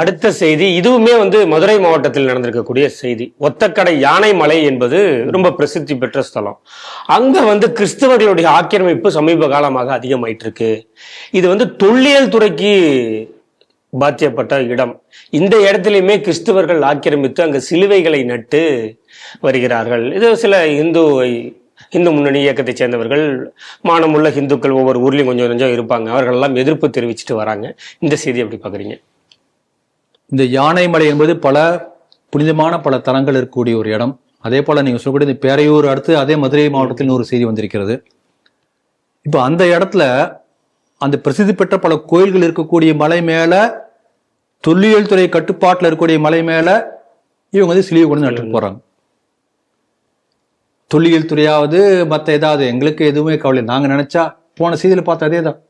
அடுத்த செய்தி இதுவுமே மதுரை மாவட்டத்தில் நடந்திருக்கக்கூடிய செய்தி. ஒத்தக்கடை யானை மலை என்பது ரொம்ப பிரசித்தி பெற்ற ஸ்தலம். அங்க கிறிஸ்தவர்களுடைய ஆக்கிரமிப்பு சமீப காலமாக அதிகமாயிட்டு இருக்கு. இது தொல்லியல் துறைக்கு பாத்தியப்பட்ட இடம். இந்த இடத்திலுமே கிறிஸ்தவர்கள் ஆக்கிரமித்து அங்க சிலுவைகளை நட்டு வருகிறார்கள். இது சில இந்து முன்னணி இயக்கத்தை சேர்ந்தவர்கள், மானமுள்ள இந்துக்கள் ஒவ்வொரு ஊர்லயும் கொஞ்சம் கொஞ்சம் இருப்பாங்க, அவர்கள் எல்லாம் எதிர்ப்பு தெரிவிச்சுட்டு வராங்க. இந்த செய்தி எப்படி பாக்குறீங்க? இந்த யானைமலை என்பது பல புனிதமான பல தலங்கள் இருக்கக்கூடிய ஒரு இடம். அதே போல நீங்க சொல்லக்கூடிய இந்த பேரையூர் அடுத்து அதே மதுரை மாவட்டத்தில் ஒரு செய்தி வந்திருக்கிறது. இப்போ அந்த இடத்துல அந்த பிரசித்தி பெற்ற பல கோயில்கள் இருக்கக்கூடிய மலை மேல, தொல்லியல் துறை கட்டுப்பாட்டில் இருக்கக்கூடிய மலை மேல இவங்க சிலுவை கொண்டு நட்டு போறாங்க. தொல்லியல் துறையாவது மற்ற ஏதாவது எங்களுக்கு எதுவுமே கவலை. நாங்க நினைச்சா போன செய்தியில பார்த்த அதே தான்.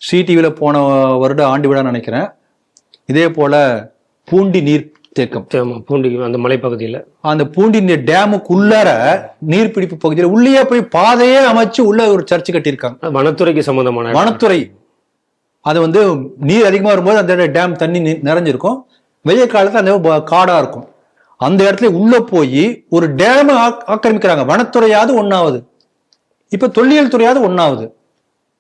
சிடிவில போன வருட ஆண்டு விழா நினைக்கிறேன். இதே போல பூண்டி நீர் தேக்கம், பூண்டி அந்த மலைப்பகுதியில், அந்த பூண்டி நீர் டேமுக்குள்ளார நீர்பிடிப்பு பகுதியில் உள்ளே போய் பாதையே அமைச்சு உள்ள ஒரு சர்ச்சு கட்டியிருக்காங்க. வனத்துறைக்கு சம்பந்தமான வனத்துறை. அது நீர் அதிகமா வரும்போது அந்த டேம் தண்ணி நிறைஞ்சிருக்கும், வெய்ய காலத்துல அந்த காடா இருக்கும். அந்த இடத்துல உள்ள போய் ஒரு டேம் ஆக்கிரமிக்கிறாங்க. வனத்துறையாவது ஒன்னாவது, இப்ப தொல்லியல் துறையாவது ஒன்னாவது.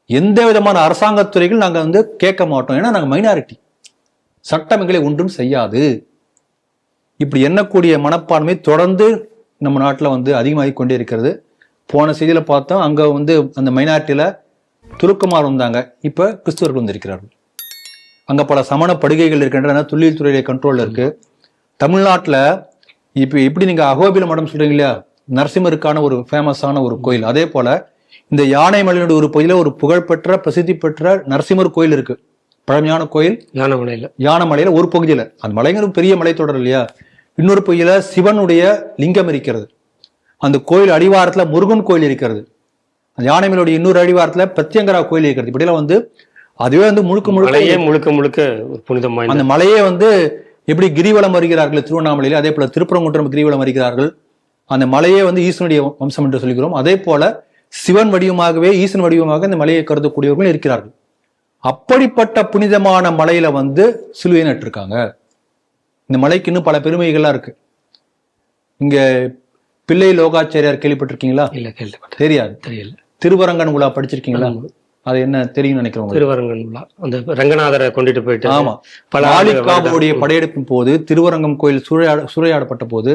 எந்த விதமான அரசாங்கத்துறைகள் நாங்க கேட்க மாட்டோம், ஏன்னா நாங்க மைனாரிட்டி, சட்டங்களை ஒன்றும் செய்யாது. இப்படி எண்ணக்கூடிய மனப்பான்மை தொடர்ந்து நம்ம நாட்டில் அதிகமாகி கொண்டே இருக்கிறது. போன செய்தியில பார்த்தோம், அங்க அந்த மைனாரிட்டியில துருக்கமார் வந்தாங்க, இப்ப கிறிஸ்துவர்கள் வந்திருக்கிறார்கள். அங்க பல சமண படுகைகள் இருக்கின்றன, தொழில் துறையில கண்ட்ரோல்ல இருக்கு. தமிழ்நாட்டுல இப்ப எப்படி நீங்க அகோபில மடம் சொல்றீங்க இல்லையா, நரசிம்மருக்கான ஒரு ஃபேமஸான ஒரு கோயில், அதே போல இந்த யானைமலையோட ஒரு பகுதியில ஒரு புகழ்பெற்ற பிரசித்தி பெற்ற நரசிம்மர் கோயில் இருக்கு. பழமையான கோயில் யானைமலையில ஒரு பகுதியில, அந்த மலைங்கிற பெரிய மலைத்தொடர் இல்லையா, இன்னொரு பகுதியில சிவனுடைய லிங்கம் இருக்கிறது. அந்த கோயில் அடிவாரத்துல முருகன் கோயில் இருக்கிறது. அந்த யானைமலையுடைய இன்னொரு அடிவாரத்துல பிரத்யங்கரா கோயில் இருக்கிறது. இப்படியெல்லாம் அதுவே முழுக்க முழுக்க புனிதமான அந்த மலையே எப்படி கிரிவலம் வருகிறார்கள் திருவண்ணாமலையில, அதே போல திருப்பரங்குன்றம் கிரிவலம் வருகிறார்கள். அந்த மலையே ஈசனுடைய வம்சம் என்று சொல்கிறோம். அதே போல சிவன் வடிவமாகவே ஈசன் வடிவமாக இந்த மலையை கருதக்கூடியவர்கள் இருக்கிறார்கள். அப்படிப்பட்ட புனிதமான மலையில சிலுவை நட்டிருக்காங்க. இந்த மலைக்கு இன்னும் பல பெருமைகள்லாம் இருக்கு. இங்க பிள்ளை லோகாச்சாரியார் கேள்விப்பட்டிருக்கீங்களா? இல்ல, கேள்விப்பட்ட தெரியாது. தெரியல. திருவரங்கன் உலா படிச்சிருக்கீங்களா? அது என்ன தெரியும் நினைக்கிறோம். திருவரங்கன் உலா அந்த ரங்கநாதரை கொண்டுட்டு போயிட்டு, ஆமா, ஆலிகாவுடைய படையெடுப்பின் போது திருவரங்கம் கோயில் சூறையாடப்பட்ட போது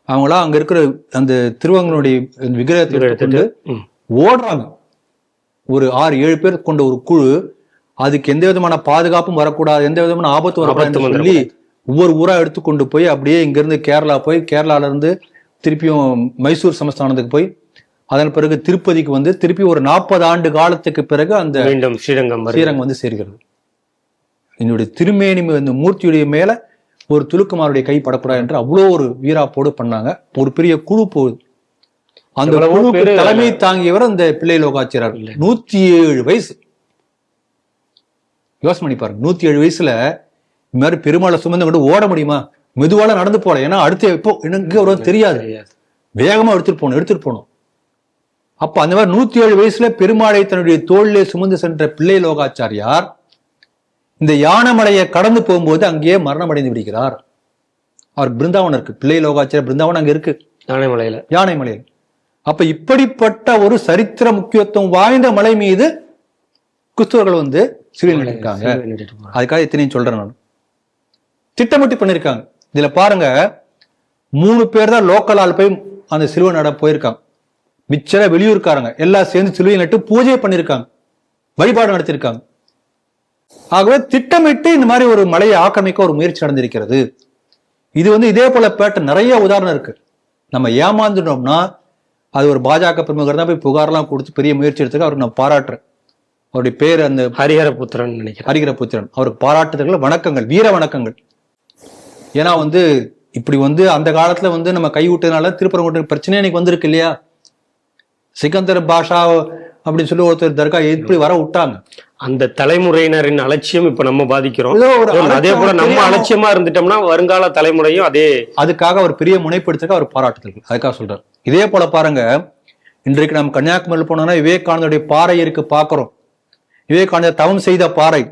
அவங்களா அங்க இருக்கிற அந்த திருவங்கனுடைய விக்கிரகத்தை ஓடுறாங்க. ஒரு 6-7 பேர் கொண்ட ஒரு குழு, அதுக்கு எந்த விதமான பாதுகாப்பும் வரக்கூடாது, எந்த விதமான ஆபத்து வரக்கூடாதுன்னு சொல்லி ஒவ்வொரு ஊரா எடுத்துக்கொண்டு போய் அப்படியே இங்க இருந்து கேரளா போய், கேரளால இருந்து திருப்பியும் மைசூர் சமஸ்தானத்துக்கு போய், அதன் பிறகு திருப்பதிக்கு திருப்பி ஒரு 40 ஆண்டு காலத்துக்கு பிறகு அந்த ஸ்ரீரங்கம் சேர்கிறது. என்னுடைய திருமேனி மூர்த்தியுடைய மேல ஒரு துலுக்குமாருடைய கை படக்கூடாது என்று அவ்வளோ ஒரு வீராப்போடு பண்ணாங்க. ஒரு பெரிய குழு போகுது. அந்த குழுவுக்கு தலைமை தாங்கியவர் அந்த பிள்ளை லோகாச்சாரியார். 107 வயசு. யோசனை பண்ணி பாருங்க, 107 வயசுல இந்த மாதிரி பெருமாளை சுமந்து கொண்டு ஓட முடியுமா? மெதுவால நடந்து போல, ஏன்னா அடுத்து எப்போ எனக்கு ஒரு தெரியாது, வேகமா எடுத்துட்டு போனோம். அப்ப அந்த மாதிரி 107 வயசுல பெருமாளை தன்னுடைய தோளிலே சுமந்து சென்ற பிள்ளை லோகாச்சாரியார் இந்த யானைமலையை கடந்து போகும்போது அங்கேயே மரணம் அடைந்து விடுகிறார். அவர் பிருந்தாவனம் இருக்கு, பிள்ளை லோகாச்சாரியார் பிருந்தாவனம் அங்க இருக்கு யானைமலையில. அப்ப இப்படிப்பட்ட ஒரு சரித்திர முக்கியத்துவம் வாய்ந்த மலை மீது கிறிஸ்தவர்கள் சிலுவை நட்டிருக்காங்க. அதுக்காக இத்தனையும் சொல்றேன் நான். திட்டமிட்டு பண்ணிருக்காங்க. இதுல பாருங்க, 3 பேர் தான் லோக்கல் ஆள் போய் அந்த சிலுவை நட போயிருக்காங்க. மிச்சர வெளியூர்காரங்க எல்லாம் சேர்ந்து சிலுவை நட்டு பூஜை பண்ணிருக்காங்க, வழிபாடு நடத்திருக்காங்க. ஆகவே திட்டமிட்டு இந்த மாதிரி ஒரு மலையை ஆக்கிரமிக்க ஒரு முயற்சி நடந்திருக்கிறது. இது இதே போல பேட்ட நிறைய உதாரணம் இருக்கு. நம்ம ஏமாந்துட்டோம்னா அது ஒரு பாஜக பிரமுகர் தான் போய் புகார்லாம் கொடுத்து பெரிய முயற்சி எடுத்துக்க, அவருக்கு நான் பாராட்டுறேன். அவருடைய பேர் அந்த ஹரிஹரபுத்திரன் நினைக்கிறேன், ஹரிஹரபுத்திரன். அவருக்கு பாராட்டுதல்கள், வணக்கங்கள், வீர வணக்கங்கள். ஏன்னா இப்படி அந்த காலத்துல நம்ம கைவிட்டதுனால திருப்பரங்குன்றம் பிரச்சனை இன்னைக்கு வந்திருக்கு இல்லையா. சிக்கந்தர் பாஷா அப்படின்னு சொல்லி ஒருத்தர் தர்கா எப்படி வர விட்டாங்க. அந்த தலைமுறையினரின் அலட்சியம் இப்ப நம்ம பாதிக்கிறோம். அதே போல நம்ம அலட்சியமா இருந்துட்டோம்னா வருங்கால தலைமுறையும் அதே. அதுக்காக அவர் பெரிய முனைப்படுத்துக்க அவர் பாராட்டுதல், அதுக்காக சொல்றாரு. இதே போல பாருங்க, இன்றைக்கு நம்ம கன்னியாகுமரியில் போனோம்னா விவேகானந்தருடைய பாறை இருக்கு, பாக்குறோம். விவேகானந்தர் தவம் செய்த பாறை.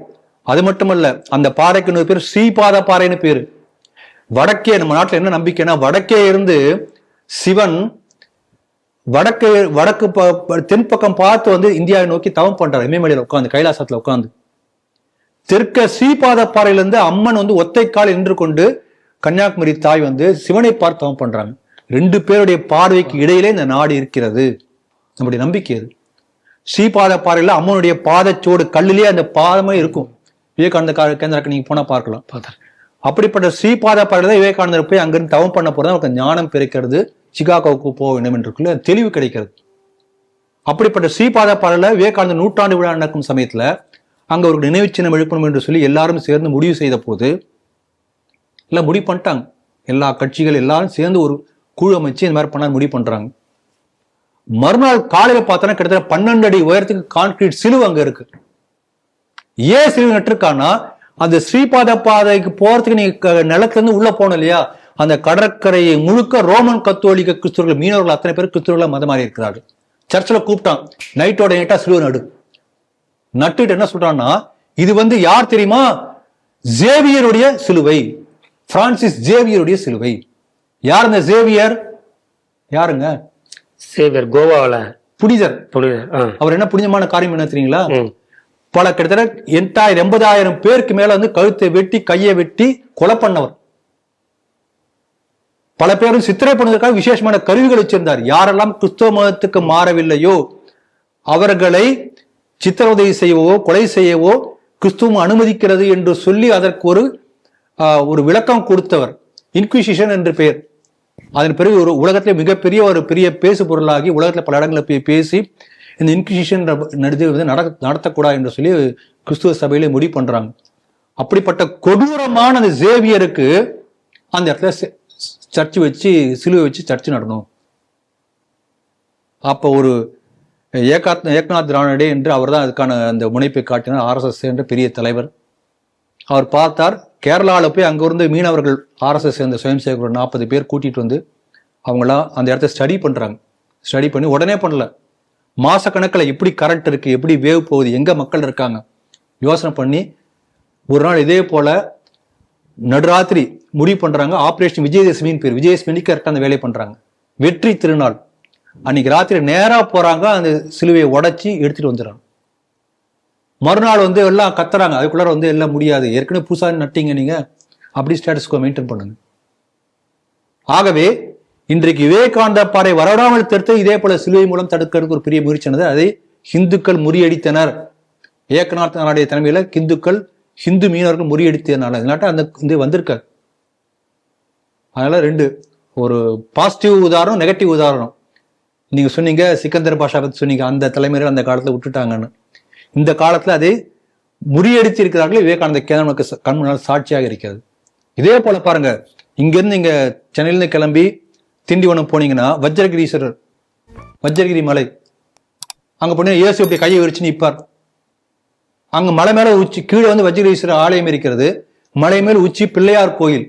அது மட்டுமல்ல, அந்த பாறைக்கு இன்னொரு பேர் ஸ்ரீபாத பாறைன்னு பேரு. வடக்கே, நம்ம நாட்டுல என்ன நம்பிக்கைன்னா, வடக்கே இருந்து சிவன் வடக்கு தென்பக்கம் பார்த்து வந்து இந்தியாவை நோக்கி தவம் பண்றாரு. இமயமலையில உட்காந்து, கைலாசத்துல உட்காந்து. தெற்க ஸ்ரீபாத பாறையிலிருந்து அம்மன் வந்து ஒத்தைக்கால் நின்று கொண்டு கன்னியாகுமரி தாய் வந்து சிவனை பார்த்து தவம் பண்றாங்க. 2 பேருடைய பார்வைக்கு இடையிலே இந்த நாடு இருக்கிறது. நம்முடைய நம்பிக்கை அது. ஸ்ரீபாத பாறையில அம்மனுடைய பாதச்சோடு கல்லிலே அந்த பாதமே இருக்கும். விவேகானந்த கேந்திராக்கு நீங்க போனா பார்க்கலாம். அப்படிப்பட்ட ஸ்ரீபாத பாறையில தான் விவேகானந்தர் போய் அங்கிருந்து தவம் பண்ண போறது, அவருக்கு ஞானம் பிறக்கிறது, சிகாகோவுக்கு போக வேண்டும் என்று தெளிவு கிடைக்கிறது. அப்படிப்பட்ட ஸ்ரீபாத பாறையில விவேகானந்தர் 100ஆண்டு விழா நடக்கும் சமயத்துல அங்க ஒரு நினைவு சின்னம் எழுப்பணும் என்று சொல்லி எல்லாரும் சேர்ந்து முடிவு செய்த போது எல்லாம் முடிவு பண்ணிட்டாங்க. எல்லா கட்சிகள் எல்லாரும் சேர்ந்து ஒரு குழு அமைச்சு இந்த மாதிரி பண்ண முடிவு பண்றாங்க. மறுநாள் காலையில பார்த்தோன்னா கிட்டத்தட்ட 12 அடி உயரத்துக்கு கான்கிரீட் சிலுவை அங்க இருக்கு. ஏன் சிலுவை நட்டிருக்கான்னா, அந்த ஸ்ரீபாத பாதைக்கு போறதுக்கு நீங்க நிலத்துல இருந்து உள்ள போனோம் இல்லையா, அந்த கடற்கரையை முழுக்க ரோமன் கத்தோலிக்க கிறிஸ்தவர்கள், மீனவர்கள் அத்தனை பேர் கிறிஸ்தவர்களா மதம் மாறி இருக்கிறார்கள். சர்ச்சில் கூப்பிட்டான், நைட்டோட நைட்டா சிலுவை நட்டுட்டு என்ன சொல்றான்னா, இது வந்து யார் தெரியுமா, ஜேவியருடைய சிலுவை, பிரான்சிஸ் ஜேவியருடைய சிலுவை. யார் இந்த ஜேவியர்? யாருங்க? சேவியர், கோவால புனிதர். அவர் என்ன புனிதமான காரியம் என்ன தெரியுங்களா, பல கிட்டத்தட்ட 80,000 பேருக்கு மேல வந்து கழுத்தை வெட்டி கையை வெட்டி கொலை பண்ணவர். பல பேரும் சித்திரை பண்ணுவதற்காக விசேஷமான கருவிகள் வச்சிருந்தார். யாரெல்லாம் கிறிஸ்தவ மதத்துக்கு மாறவில்லையோ அவர்களை சித்திரவதை செய்யவோ கொலை செய்யவோ கிறிஸ்துவம் அனுமதிக்கிறது என்று சொல்லி அதற்கு ஒரு விளக்கம் கொடுத்தவர். இன்குவிசிஷன் என்று பெயர். அதன் பிறகு ஒரு உலகத்திலே மிகப்பெரிய ஒரு பெரிய பேசு பொருளாகி உலகத்துல பல இடங்களில் போய் பேசி இந்த இன்குவிசிஷன் நடத்தக்கூடாது என்று சொல்லி கிறிஸ்துவ சபையிலே முடிவு பண்றாங்க. அப்படிப்பட்ட கொடூரமான அந்த சேவியருக்கு அந்த இடத்துல சர்ச்சு வச்சு சிலுவை வச்சு சர்ச்சு நடணும். அப்போ ஒரு ஏக்நாத் ரானடே என்று அவர் தான் அதுக்கான அந்த முனைப்பை காட்டினார். RSS என்ற பெரிய தலைவர். அவர் பார்த்தார், கேரளாவில் போய் அங்கிருந்து மீனவர்கள் RSS சேர்ந்த சுயம் சேவகர்கள் 40 பேர் கூட்டிட்டு வந்து அவங்களாம் அந்த இடத்த ஸ்டடி பண்றாங்க. ஸ்டடி பண்ணி உடனே பண்ணல, மாசக்கணக்கில் எப்படி கரண்ட் இருக்கு, எப்படி வேவ் போகுது, எங்க மக்கள் இருக்காங்க யோசனை பண்ணி ஒரு நாள் இதே போல நடுராத்திரி முடிவு பண்றாங்க. ஆபரேஷன் விஜயதசமின்னு பேர். விஜயதசமிக்கு கரெக்டாக அந்த வேலையை பண்றாங்க. வெற்றி திருநாள் அன்னைக்கு ராத்திரி நேரா போறாங்க, அந்த சிலுவையை உடைச்சி எடுத்துட்டு வந்துடுறாங்க. மறுநாள் வந்து எல்லாம் கத்துறாங்க, அதுக்குள்ளார வந்து எல்லாம் முடியாது, ஏற்கனவே புதுசா நட்டிங்க நீங்க, அப்படி ஸ்டேட்டஸ்கோ மெயின்டைன் பண்ணுங்க. ஆகவே இன்றைக்கு விவேகானந்த பாறை வரவிடாமல் தடுத்து இதே போல சிலுவை மூலம் தடுக்கிறதுக்கு ஒரு பெரிய முயற்சியானது. அதை இந்துக்கள் முறியடித்தனர். ஏக்நாத் ரானடே தலைமையில ஹிந்து மீனவர்கள் முறியடித்ததுனால இதனாட்ட அந்த இது வந்திருக்காரு. அதனால 2 ஒரு பாசிட்டிவ் உதாரணம், நெகட்டிவ் உதாரணம். நீங்க சொன்னீங்க சிக்கந்தர் பாஷா பத்தி சொன்னீங்க, அந்த தலைமையில அந்த காலத்துல விட்டுட்டாங்கன்னு. இந்த காலத்துல அதை முறியடித்து இருக்கிறார்கள். விவேகானந்த கேந்திரம் நமக்கு கண் முன்னால் சாட்சியாக இருக்கிறது. இதே போல பாருங்க, இங்கிருந்து நீங்க சென்னையிலிருந்து கிளம்பி திண்டிவனம் போனீங்கன்னா வஜ்ரகிரி மலை, அங்க போனீங்கன்னா இயேசு இப்படி கையை விரிச்சு நிற்பார். அங்க மலை மேல உச்சி, கீழே வந்து வஜ்ரகிரீஸ்வரர் ஆலயம் இருக்கிறது, மலை மேல் உச்சி பிள்ளையார் கோயில்.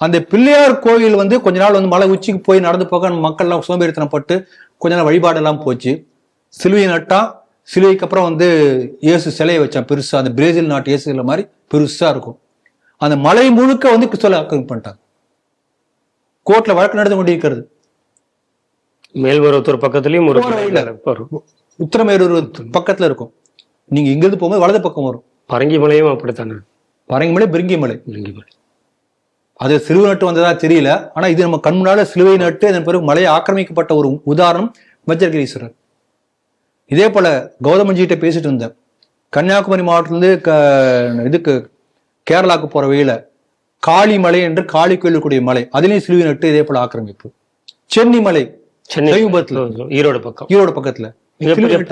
அந்த பிள்ளையார் கோயில் வந்து கொஞ்ச நாள் வந்து மலை உச்சிக்கு போய் நடந்து போக மக்கள்லாம் சோம்பேறித்தனப்பட்டு கொஞ்ச நாள் வழிபாடெல்லாம் போச்சு. சிலுவையை நட்டா, சிலுவைக்கு அப்புறம் வந்து இயேசு சிலையை வச்சான் பெருசா, அந்த பிரேசில் நாட்டு இயேசு சிலை மாதிரி பெருசா இருக்கும். அந்த மலை முழுக்க வந்து கிறிஸ்துவ ஆக்கிரமிப்பு பண்ணிட்டாங்க. கோர்ட்ல வழக்கு நடந்து கொண்டிருக்கிறது. மேல்மருவத்தூர் பக்கத்துலயும் உத்தரமேரூர் பக்கத்துல இருக்கும். நீங்க இங்கிருந்து போகும்போது வலது பக்கம் வரும். பரங்கிமலையும் அப்படித்தானே? பரங்கிமலை, பிரிங்கிமலை. அது சிலுவை நட்டு வந்ததா தெரியல, ஆனா இது நம்ம கண் முன்னால சிலுவை நட்டு அதன் பிறகு மலையை ஆக்கிரமிக்கப்பட்ட ஒரு உதாரணம் வஜ்ரகிரீஸ்வரர். இதே போல கௌதமஞ்சிகிட்ட பேசிட்டு இருந்தேன். கன்னியாகுமரி மாவட்டத்திலிருந்து இதுக்கு கேரளாவுக்கு போற வழியில காளி மலை என்று காளி கோயில் கூடிய மலை, அதுலயும் சிலுவை நட்டு இதே போல ஆக்கிரமிப்பு. சென்னி மலை, ஈரோடு பக்கத்துல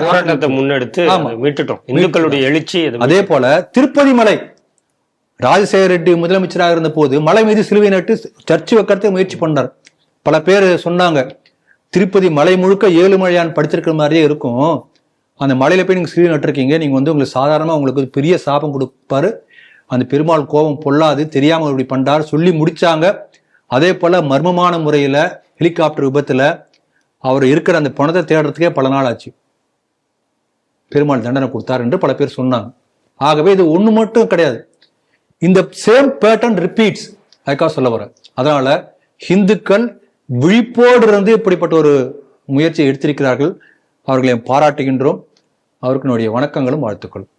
போராட்டத்தை முன்னெடுத்து மீட்டுட்டோம் இந்துக்களுடைய எழுச்சி. அதே போல திருப்பதி மலை, ராஜசேகர ரெட்டி முதலமைச்சராக இருந்த போது மலை மீது சிலுவை நட்டு சர்ச்சு வைக்கிறதுக்கு முயற்சி பண்ணார். பல பேர் சொன்னாங்க, திருப்பதி மலை முழுக்க 7 மலையான் படிச்சிருக்கிற மாதிரியே இருக்கும், அந்த மலையில போய் நீங்க சிலுவை நட்டிருக்கீங்க, நீங்க வந்து உங்களுக்கு சாதாரணமா உங்களுக்கு பெரிய சாபம் கொடுப்பாரு, அந்த பெருமாள் கோபம் பொல்லாது, தெரியாம இப்படி பண்றாரு சொல்லி முடிச்சாங்க. அதே போல மர்மமான முறையில ஹெலிகாப்டர் விபத்துல அவர் இருக்கிற அந்த பணத்தை தேடுறதுக்கே பல நாள் ஆச்சு. பெருமாள் தண்டனை கொடுத்தார் என்று பல பேர் சொன்னாங்க. ஆகவே இது ஒண்ணு மட்டும் கிடையாது, இந்த சேம் பேட்டர்ன் ரிப்பீட்ஸ், அதுக்காக சொல்ல வரேன். அதனால இந்துக்கள் விழிப்போடு இருந்து இப்படிப்பட்ட ஒரு முயற்சியை எடுத்திருக்கிறார்கள். அவர்களை பாராட்டுகின்றோம். அவருக்கு என்னுடைய வணக்கங்களும் வாழ்த்துக்களும்.